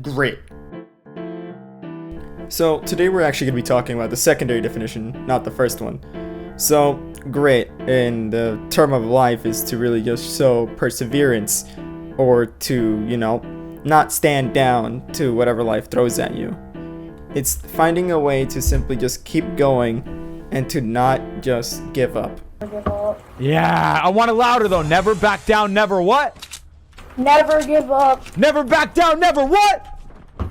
Great. So today we're actually going to be talking about the secondary definition, not the first one. So, great in the term of life is to really just show perseverance or to, not stand down to whatever life throws at you. It's finding a way to simply just keep going and to not just give up. Yeah, I want it louder though. Never back down, never what? Never give up. Never back down, never what?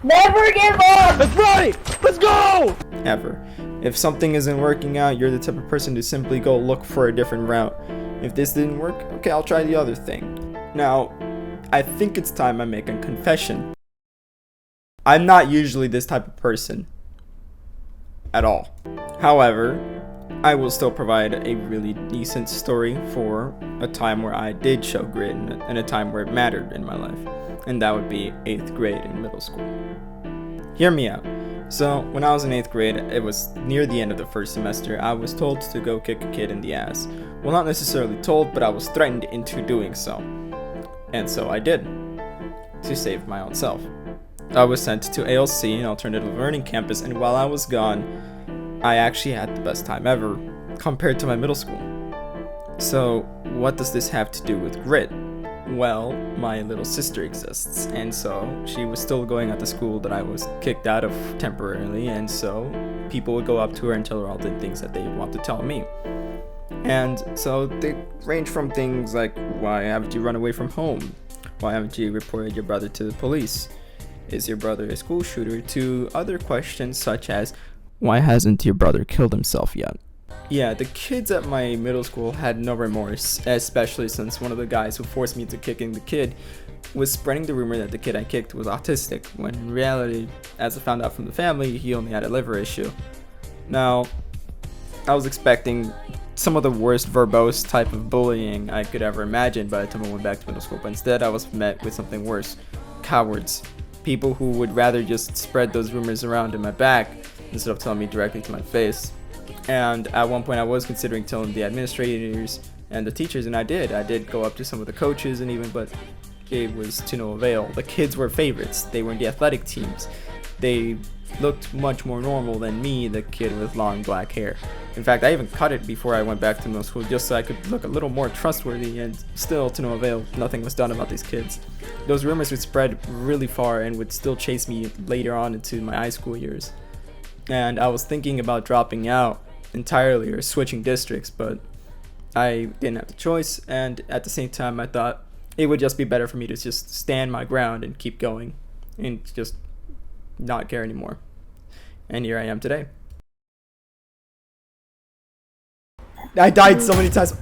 Never give up. Let's party! Let's go! Ever. If something isn't working out, you're the type of person to simply go look for a different route. If this didn't work, okay, I'll try the other thing. Now, I think it's time I make a confession. I'm not usually this type of person. At all. However, I will still provide a really decent story for a time where I did show grit and a time where it mattered in my life. And that would be 8th grade in middle school. Hear me out. So, when I was in 8th grade, it was near the end of the first semester, I was told to go kick a kid in the ass. Well, not necessarily told, but I was threatened into doing so. And so I did. To save my own self. I was sent to ALC, an alternative learning campus, and while I was gone, I actually had the best time ever compared to my middle school. So, what does this have to do with grit? Well, my little sister exists, and so she was still going at the school that I was kicked out of temporarily, and so people would go up to her and tell her all the things that they want to tell me. And so they range from things like, why haven't you run away from home? Why haven't you reported your brother to the police? Is your brother a school shooter? To other questions such as, why hasn't your brother killed himself yet? Yeah, the kids at my middle school had no remorse, especially since one of the guys who forced me into kicking the kid was spreading the rumor that the kid I kicked was autistic, when in reality, as I found out from the family, he only had a liver issue. Now, I was expecting some of the worst verbose type of bullying I could ever imagine by the time I went back to middle school, but instead I was met with something worse. Cowards. People who would rather just spread those rumors around in my back instead of telling me directly to my face. And at one point I was considering telling the administrators and the teachers, and I did go up to some of the coaches but it was to no avail. The kids were favorites. They were in the athletic teams. They looked much more normal than me, the kid with long black hair. In fact, I even cut it before I went back to middle school just so I could look a little more trustworthy, and still to no avail. Nothing was done about these kids. Those rumors would spread really far and would still chase me later on into my high school years. And I was thinking about dropping out entirely or switching districts, but I didn't have the choice, and at the same time I thought it would just be better for me to just stand my ground and keep going and just not care anymore. And here I am today. I died so many times.